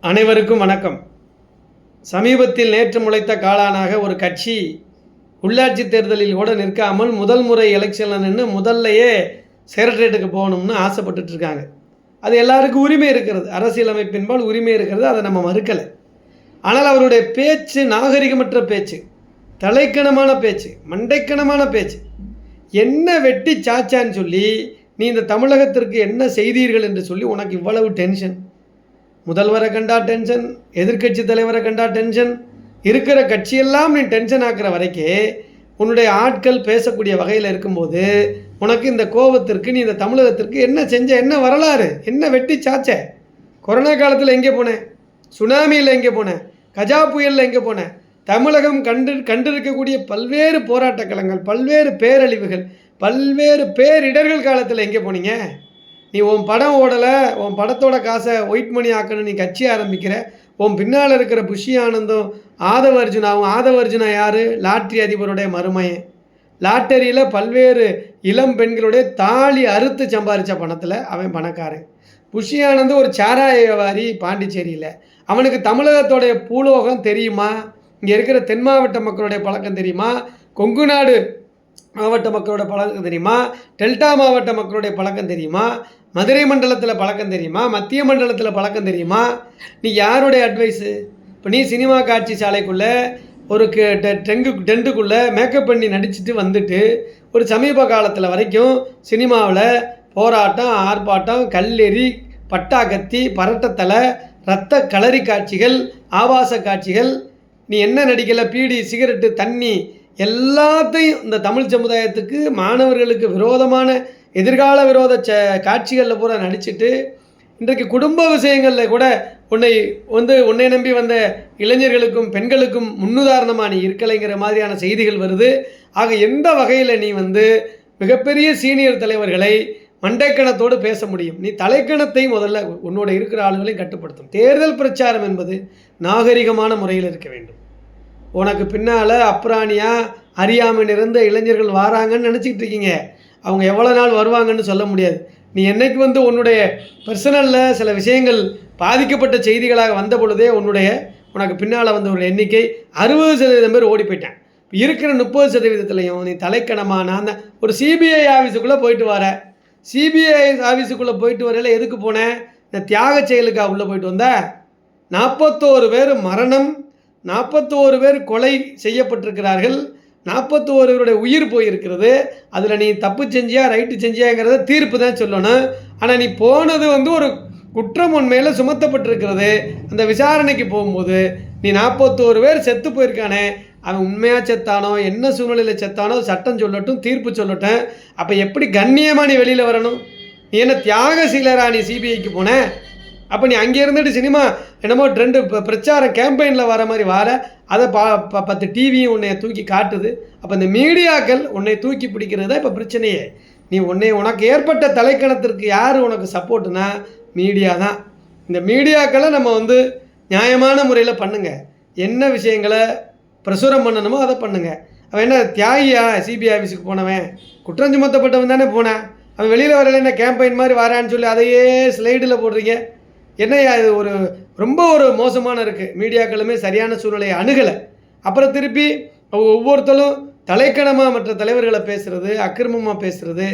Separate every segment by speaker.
Speaker 1: அனைவருக்கும் வணக்கம். சமீபத்தில் நேற்று முளைத்த காளானாக ஒரு கட்சி உள்ளாட்சி தேர்தலில் கூட நிற்காமல் முதல் முறை எலெக்ஷனில் நின்று முதல்லையே செக்ரட்டரியேட்டுக்கு போகணும்னு ஆசைப்பட்டுட்டு இருக்காங்க. அது எல்லாருக்கும் உரிமை இருக்கிறது, அரசியலமைப்பின்பால் உரிமை இருக்கிறது, அதை நம்ம மறுக்கலை. ஆனால் அவருடைய பேச்சு நாகரிகமற்ற பேச்சு, தலைக்கணமான பேச்சு, மண்டைக்கணமான பேச்சு. என்ன வெட்டி சாச்சான்னு சொல்லி நீ இந்த தமிழகத்திற்கு என்ன செய்தீர்கள் என்று சொல்லி உனக்கு இவ்வளவு டென்ஷன்? முதல்வரை கண்டா டென்ஷன், எதிர்கட்சி தலைவரை கண்டா டென்ஷன், இருக்கிற கட்சியெல்லாம் நீ டென்ஷன் ஆக்குற வரைக்கும் உன்னுடைய ஆட்கள் பேசக்கூடிய வகையில் இருக்கும்போது உனக்கு இந்த கோபத்திற்கு நீ இந்த தமிழகத்திற்கு என்ன செஞ்ச, என்ன வரலாறு, என்ன வெட்டி சாச்ச? கொரோனா காலத்தில் எங்கே போனேன்? சுனாமியில் எங்கே போனேன்? கஜா புயலில் எங்கே போனேன்? தமிழகம் கண்டிருக்கக்கூடிய பல்வேறு போராட்ட களங்கள், பல்வேறு பேரழிவுகள், பல்வேறு பேரிடர்கள் காலத்தில் எங்கே போனீங்க? நீ உன் படம் ஓடலை, உன் படத்தோட காசை ஒயிட் மணி ஆக்கணும், நீ கட்சி ஆரம்பிக்கிற. உன் பின்னால் இருக்கிற புஷி ஆனந்தும் ஆதவர்ஜுனா யார்? லாட்ரி அதிபருடைய மருமையன். லாட்டரியில் பல்வேறு இளம் பெண்களுடைய தாலி அறுத்து சம்பாதிச்ச பணத்தில் அவன் பணக்காரன். புஷி ஆனந்து ஒரு சாராய வியாபாரி பாண்டிச்சேரியில். அவனுக்கு தமிழகத்தோடைய பூலோகம் தெரியுமா? இங்கே இருக்கிற தென் மாவட்ட மக்களுடைய பழக்கம் தெரியுமா? கொங்கு நாடு மாவட்ட மக்களோட பழக்கம் தெரியுமா? டெல்டா மாவட்ட மக்களுடைய பழக்கம் தெரியுமா? மதுரை மண்டலத்தில் பழக்கம் தெரியுமா? மத்திய மண்டலத்தில் பழக்கம் தெரியுமா? நீ யாருடைய அட்வைஸு? இப்போ நீ சினிமா காட்சி சாலைக்குள்ளே ஒரு டென்ட்டுக்குள்ளே மேக்கப் பண்ணி நடிச்சுட்டு வந்துட்டு ஒரு சமீப காலத்தில் வரைக்கும் சினிமாவில் போராட்டம், ஆர்ப்பாட்டம், கல்லெறி, பட்டா கத்தி, பரட்டத்தலை, இரத்த களரி காட்சிகள், ஆபாச காட்சிகள், நீ என்ன நடிக்கலை? பீடி, சிகரெட்டு, தண்ணி எல்லாத்தையும் இந்த தமிழ் சமுதாயத்துக்கு, மாணவர்களுக்கு விரோதமான எதிர்கால விரோத காட்சிகளில் பூரா நடிச்சுட்டு இன்றைக்கு குடும்ப விஷயங்களில் கூட உன்னை நம்பி வந்த இளைஞர்களுக்கும் பெண்களுக்கும் முன்னுதாரணமாக நீ இருக்கலைங்கிற மாதிரியான செய்திகள் வருது. ஆக எந்த வகையில் நீ மிகப்பெரிய சீனியர் தலைவர்களை மண்டைக்கணத்தோடு பேச முடியும்? நீ தலைக்கணத்தை முதல்ல உன்னோட இருக்கிற ஆளுகளையும் கட்டுப்படுத்தும். தேர்தல் பிரச்சாரம் என்பது நாகரிகமான முறையில் இருக்க வேண்டும். உனக்கு பின்னால் அப்ராணியாக அறியாமல் இருந்த இளைஞர்கள் வராங்கன்னு நினச்சிக்கிட்டு இருக்கீங்க. அவங்க எவ்வளோ நாள் வருவாங்கன்னு சொல்ல முடியாது. நீ என்னைக்கு உன்னுடைய பர்சனலில் சில விஷயங்கள் பாதிக்கப்பட்ட செய்திகளாக வந்த பொழுதே உனக்கு பின்னால் ஒரு எண்ணிக்கை 60% பேர் ஓடி போயிட்டேன். இப்போ இருக்கிற 30%லையும் நீ தலைக்கணமாக நான் தான் ஒரு சிபிஐ ஆஃபீஸுக்குள்ளே போயிட்டு வர. சிபிஐ ஆஃபீஸுக்குள்ளே போயிட்டு வரையில் எதுக்கு போனேன்? இந்த தியாக செயலுக்காக உள்ளே போயிட்டு வந்த. 41 பேர் மரணம், 41 பேர் கொலை செய்யப்பட்டிருக்கிறார்கள், 41 பேருடைய உயிர் போயிருக்கிறது. அதில் நீ தப்பு செஞ்சியா ரைட்டு செஞ்சியாங்கிறத தீர்ப்பு தான் சொல்லணும். ஆனால் நீ போனது ஒரு குற்றம் உன் மேலே சுமத்தப்பட்டிருக்கிறது. அந்த விசாரணைக்கு போகும்போது நீ 41 பேர் செத்து போயிருக்கானே, அவன் உண்மையாக செத்தானோ, என்ன சூழ்நிலையில் செத்தானோ சட்டம் சொல்லட்டும், தீர்ப்பு சொல்லட்டும். அப்போ எப்படி கண்ணியமாக நீ வெளியில் வரணும்? நீ என்ன தியாகசீலரா? நீ சிபிஐக்கு போன. அப்போ நீ அங்கே இருந்துட்டு சினிமா என்னமோ ட்ரெண்டு பிரச்சாரம் கேம்பெயினில் வர மாதிரி வர, அதை 10 டிவியும் உன்னை தூக்கி காட்டுது. அப்போ இந்த மீடியாக்கள் உன்னை தூக்கி பிடிக்கிறது தான் இப்போ பிரச்சனையே. நீ உனக்கு ஏற்பட்ட தலைக்கணத்திற்கு யார் உனக்கு சப்போர்ட்டுனா மீடியா தான். இந்த மீடியாக்களை நம்ம நியாயமான முறையில் பண்ணுங்கள். என்ன விஷயங்களை பிரசுரம் பண்ணணுமோ அதை பண்ணுங்கள். அவன் என்ன தியாகியா? சிபிஐ ஆஃபீஸுக்கு போனவன் குற்றம் சுமத்தப்பட்டவன் தானே போனேன். அவன் வெளியில் வரல, என்ன கேம்பெயின் மாதிரி வரான்னு சொல்லி அதையே ஸ்லைடில் போடுறீங்க. என்னையா இது? ரொம்ப மோசமான இருக்குது. மீடியாக்களுமே சரியான சூழ்நிலையை அணுகலை. அப்புறம் திருப்பி ஒவ்வொருத்தரும் தலைக்கணமாக மற்ற தலைவர்களை பேசுகிறது, அக்கிரமமாக பேசுகிறது,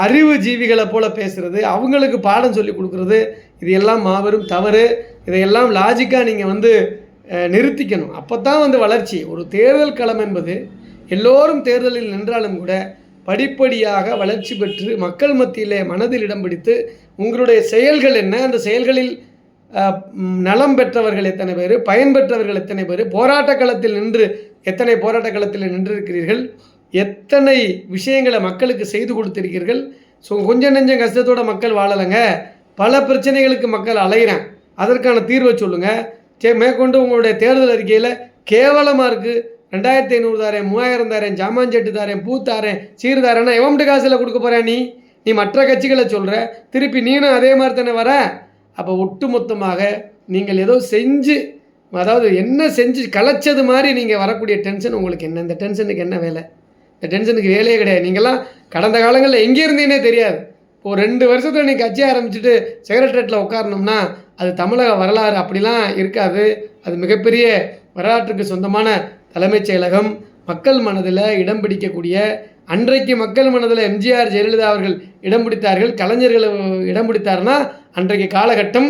Speaker 1: அறிவு ஜீவிகளை போல் பேசுகிறது, அவங்களுக்கு பாடம் சொல்லி கொடுக்குறது, இது எல்லாம் மாபெரும் தவறு. இதையெல்லாம் லாஜிக்காக நீங்கள் நிறுத்திக்கணும். அப்போ தான் வளர்ச்சி. ஒரு தேர்தல் களம் என்பது எல்லோரும் தேர்தலில் நின்றாலும் கூட படிப்படியாக வளர்ச்சி பெற்று மக்கள் மத்தியிலே மனதில் இடம் பிடித்து உங்களுடைய செயல்கள் என்ன, அந்த செயல்களில் நலம் பெற்றவர்கள் எத்தனை பேர், பயன்பெற்றவர்கள் எத்தனை பேர், போராட்ட களத்தில் நின்று எத்தனை போராட்ட களத்தில் நின்றிருக்கிறீர்கள், எத்தனை விஷயங்களை மக்களுக்கு செய்து கொடுத்திருக்கிறீர்கள். ஸோ கொஞ்சம் நெஞ்சம் கஷ்டத்தோட மக்கள் வாழலைங்க, பல பிரச்சனைகளுக்கு மக்கள் அலைகிறான். அதற்கான தீர்வை சொல்லுங்கள். மேற்கொண்டு உங்களுடைய தேர்தல் அறிக்கையில் கேவலமாக இருக்குது. 2500 தாரேன், 3000 தாரேன், ஜாமான்செட்டு தாரேன், பூ தாரேன், சீர் தாரேன்னா எவன்ட்டு காசில் கொடுக்க போகிறேன்? நீ மற்ற கட்சிகளை சொல்கிற, திருப்பி நீனும் அதே மாதிரி தானே வர. அப்போ ஒட்டு மொத்தமாக நீங்கள் ஏதோ செஞ்சு, அதாவது என்ன செஞ்சு கலைச்சது மாதிரி நீங்கள் வரக்கூடிய டென்ஷன் உங்களுக்கு என்ன? இந்த டென்ஷனுக்கு என்ன வேலை? இந்த டென்ஷனுக்கு வேலையே கிடையாது. நீங்கள்லாம் கடந்த காலங்களில் எங்கே இருந்தீங்கன்னே தெரியாது. இப்போ 2 வருஷத்தில் நீ கட்சி ஆரம்பிச்சுட்டு செக்ரட்டரியேட்டில் உட்காரணும்னா அது தமிழக வரலாறு அப்படிலாம் இருக்காது. அது மிகப்பெரிய வரலாற்றுக்கு சொந்தமான தலைமைச் செயலகம். மக்கள் மனதில் இடம் பிடிக்கக்கூடிய, அன்றைக்கு மக்கள் மனதில் எம்ஜிஆர் ஜெயலலிதா அவர்கள் இடம் பிடித்தார்கள், கலைஞர்கள் இடம் பிடித்தார்னா அன்றைக்கு காலகட்டம்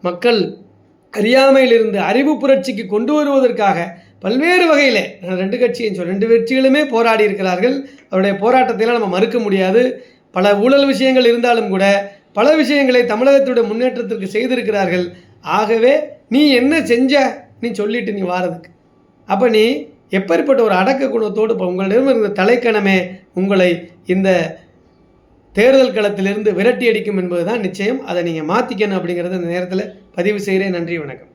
Speaker 1: மக்கள் அறியாமையிலிருந்து அறிவு புரட்சிக்கு கொண்டு வருவதற்காக பல்வேறு வகையில் 2 கட்சியும் 2 கட்சிகளுமே போராடி இருக்கிறார்கள். அவருடைய போராட்டத்தைலாம் நம்ம மறுக்க முடியாது. பல ஊழல் விஷயங்கள் இருந்தாலும் கூட பல விஷயங்களை தமிழகத்துடைய முன்னேற்றத்திற்கு செய்திருக்கிறார்கள். ஆகவே நீ என்ன செஞ்ச நீ சொல்லிட்டு நீ வாரதுக்கு, அப்போ நீ எப்பேற்பட்ட ஒரு அடக்க குணத்தோடு இப்போ உங்களிடம் இருந்த தலைக்கணமே உங்களை இந்த தேர்தல் களத்திலிருந்து விரட்டி அடிக்கும் என்பது தான் நிச்சயம். அதை நீங்கள் மாற்றிக்கணும் அப்படிங்கிறத இந்த நேரத்தில் பதிவு செய்கிறேன். நன்றி, வணக்கம்.